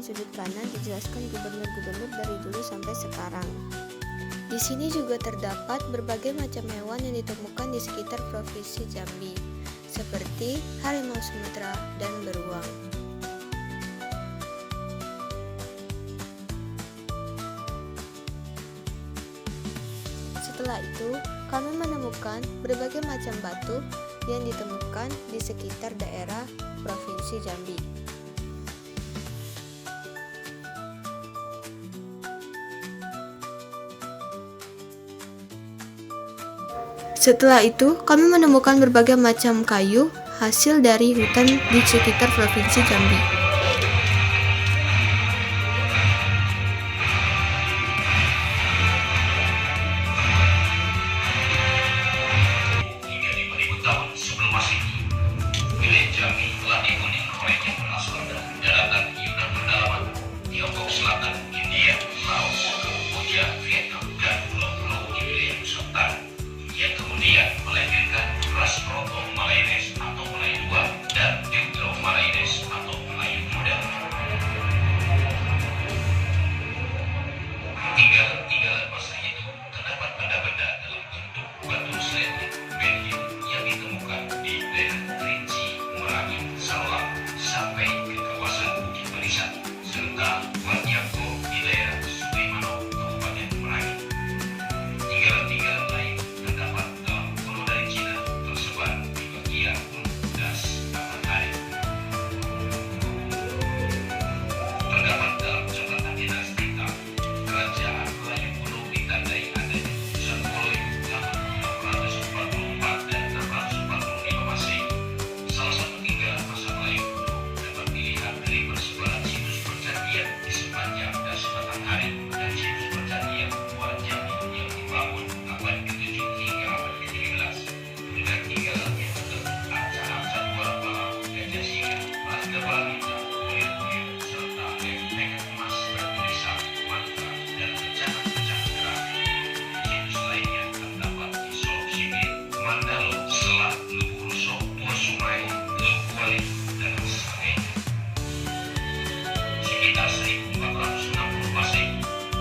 sudut kanan dijelaskan gubernur-gubernur dari dulu sampai sekarang. Di sini juga terdapat berbagai macam hewan yang ditemukan di sekitar Provinsi Jambi, seperti harimau Sumatera dan beruang. Setelah itu, kami menemukan berbagai macam batu yang ditemukan di sekitar daerah Provinsi Jambi. Setelah itu, kami menemukan berbagai macam kayu hasil dari hutan di sekitar Provinsi Jambi. Jambi telah dihuni oleh yang berasal dari daratan Yunnan pedalaman, Tiongkok Selatan, India, Laos, Kamboja, Vietnam, dan pulau-pulau di wilayah Nusantara, yang kemudian melahirkan ras Proto-Malaynes atau Melayu tua dan Deutero-Malaynes atau Melayu muda. Tinggalan masa itu terdapat benda-benda dalam bentuk batu seletik Benhil yang ditemukan di daerah Kerinci, Merangin, Sarawak sampai ke kawasan Bukit Barisan serta Wat Yangko di daerah Sungai Manok, Kabupaten Merangin. Tinggalan lain terdapat dalam pulau dari Cina tersebar di bagian das Matahari. Terdapat dalam catatan dinasti Tang, kerajaan Melayu kuno ditandai adanya putusan Moloyo tahun 644 dan 645 Masehi. Salah satu tinggalan masa Melayu kuno dapat dilihat dari persebaran situs percandaian di sepanjang das Matahari dan situs percandaian Muara Jambi yang dibangun abad ke-7 hingga abad ke-17. Dengan tinggalannya terdapat arca-arca Muara Balang, Gajah Singa, Raja Balita, kuil-kuil, serta lem-lem emas bertulisan mantra dan pecahan-pecahan keramik. Situs lainnya terdapat di Solok Sibir, Mandalo, Selat, Lubu Rusok, Tua Sungai, Lubu Walit, dan sebagainya. Sekitar 1460 Masehi,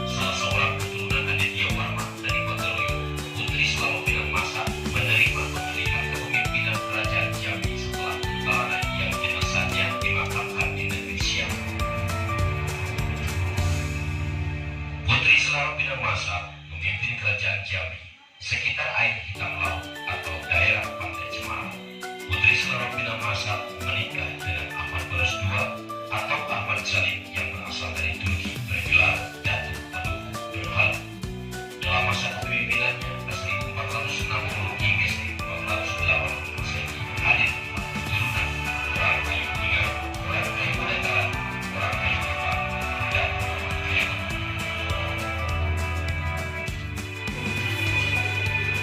salah seorang keturunan Aditya Warma dari Bataroyo, Putri Selama Pinang Masa, menerima pemilihan kepemimpinan kerajaan Jambi setelah peperangan yang jenazahnya dimakamkan di negeri Siam. Putri Selama Pinang Masa memimpin kerajaan Jambi sekitar air hitam laut atau daerah pantai Cemara. Putri Selama Pinang Masa menikah dengan Ahmad Barus II atau Ahmad Salim yang berasal dari Turki bergelar Datuk Paduku Berhala. Dalam masa kepemimpinannya 1460 hingga 1480 Masehi hadir empat keturunan, orang kayu tinggal, orang kayu dataran, orang kayu kepala, dan orang kayu.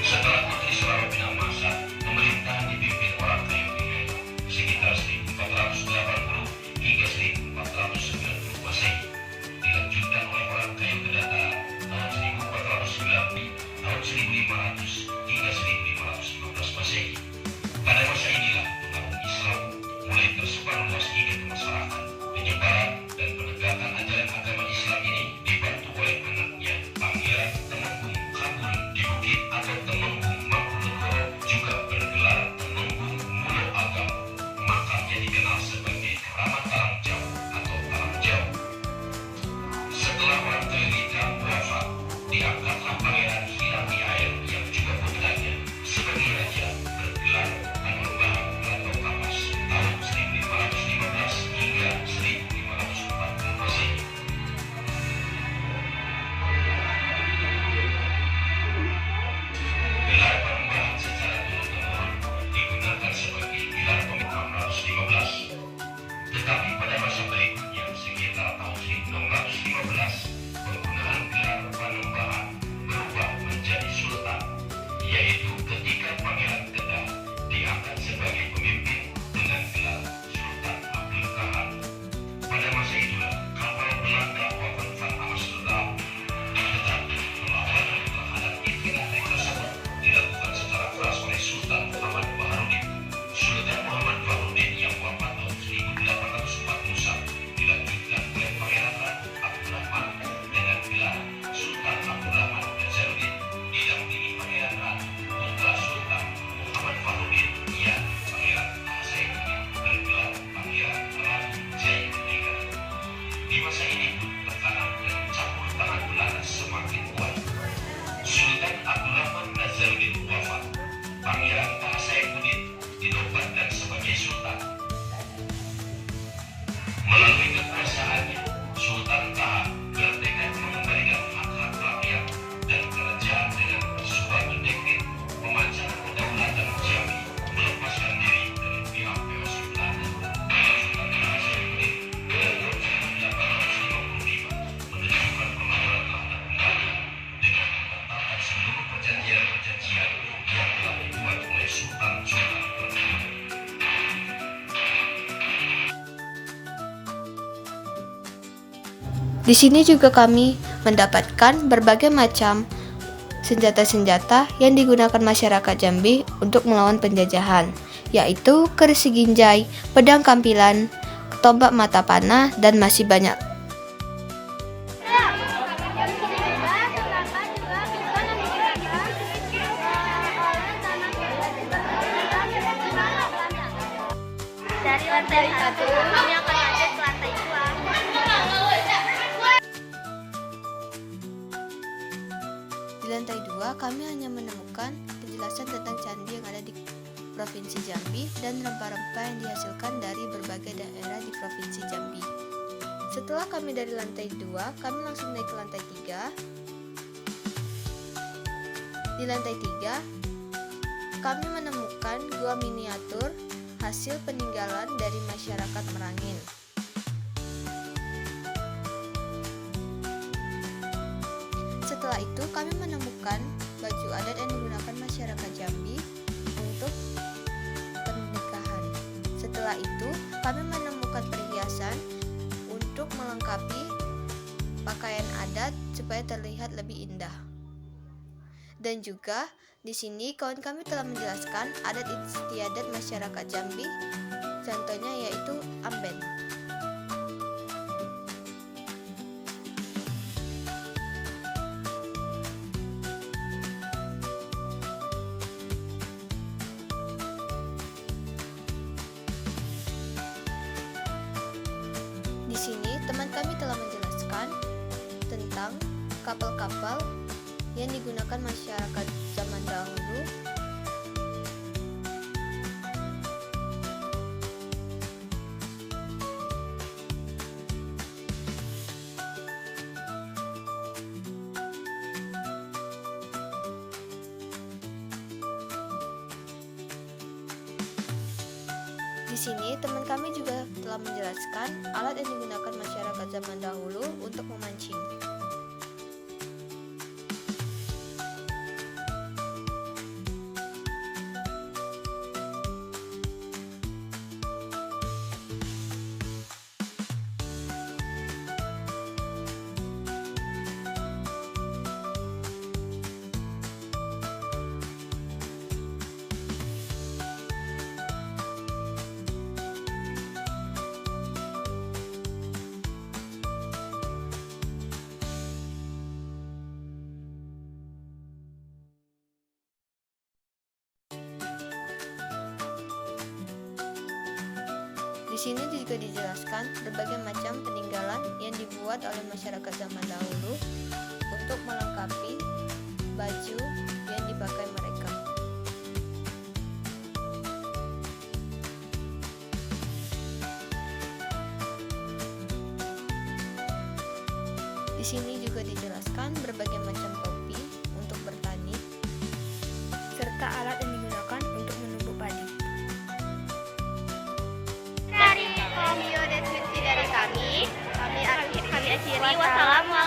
Setelah Putri Selama Pinang Masa, pemerintahan dipimpin orang kayu tinggal sekitar 1480 hingga 1490 Masehi, dilanjutkan oleh orang kayu kedataran tahun 1490, tahun 1500 hingga 1515 Masehi. Pada masa inilah pengaruh Islam mulai tersebar luas hingga ke masyarakat. Penyebaran dan penegakan ajaran agama Islam ini dibantu oleh anaknya Pangeran Temenggung Kabul di Bukit atau Temenggung Mangkunegoro, juga bergelar Temenggung Mulo Agam. Makamnya dikenal sebagai Keramat Talang Jauh atau Talang Jauh. Setelah orang Telita wafat, diangkatlah Pangeran Hilang di Air yang juga putranya sebagai raja bergelar Panembahan. Di sini juga kami mendapatkan berbagai macam senjata-senjata yang digunakan masyarakat Jambi untuk melawan penjajahan, yaitu keris ginjai, pedang kampilan, tombak mata panah, dan masih banyak. Dari lantai 1, kami akan lanjut ke lantai 2. Di lantai 2, kami hanya menemukan penjelasan tentang candi yang ada di Provinsi Jambi dan rempah-rempah yang dihasilkan dari berbagai daerah di Provinsi Jambi. Setelah kami dari lantai 2, kami langsung naik ke lantai 3. Di lantai 3, kami menemukan gua miniatur hasil peninggalan dari masyarakat Merangin. Setelah itu, kami menemukan baju adat yang digunakan masyarakat Jambi untuk pernikahan. Setelah itu, kami menemukan perhiasan untuk melengkapi pakaian adat supaya terlihat lebih indah. Dan juga di sini kawan kami telah menjelaskan adat istiadat masyarakat Jambi, contohnya yaitu amben. Di sini teman kami telah menjelaskan tentang kapal-kapal yang digunakan masyarakat zaman dahulu Di sini teman kami juga telah menjelaskan alat yang digunakan masyarakat zaman dahulu untuk memancing. Di sini juga dijelaskan berbagai macam peninggalan yang dibuat oleh masyarakat zaman dahulu untuk melengkapi baju yang dipakai mereka. Di sini juga dijelaskan berbagai macam topi untuk bertani serta alat yang digunakan untuk menumbuk padi. Dari video deskripsi dari kami akhiri. Wassalamualaikum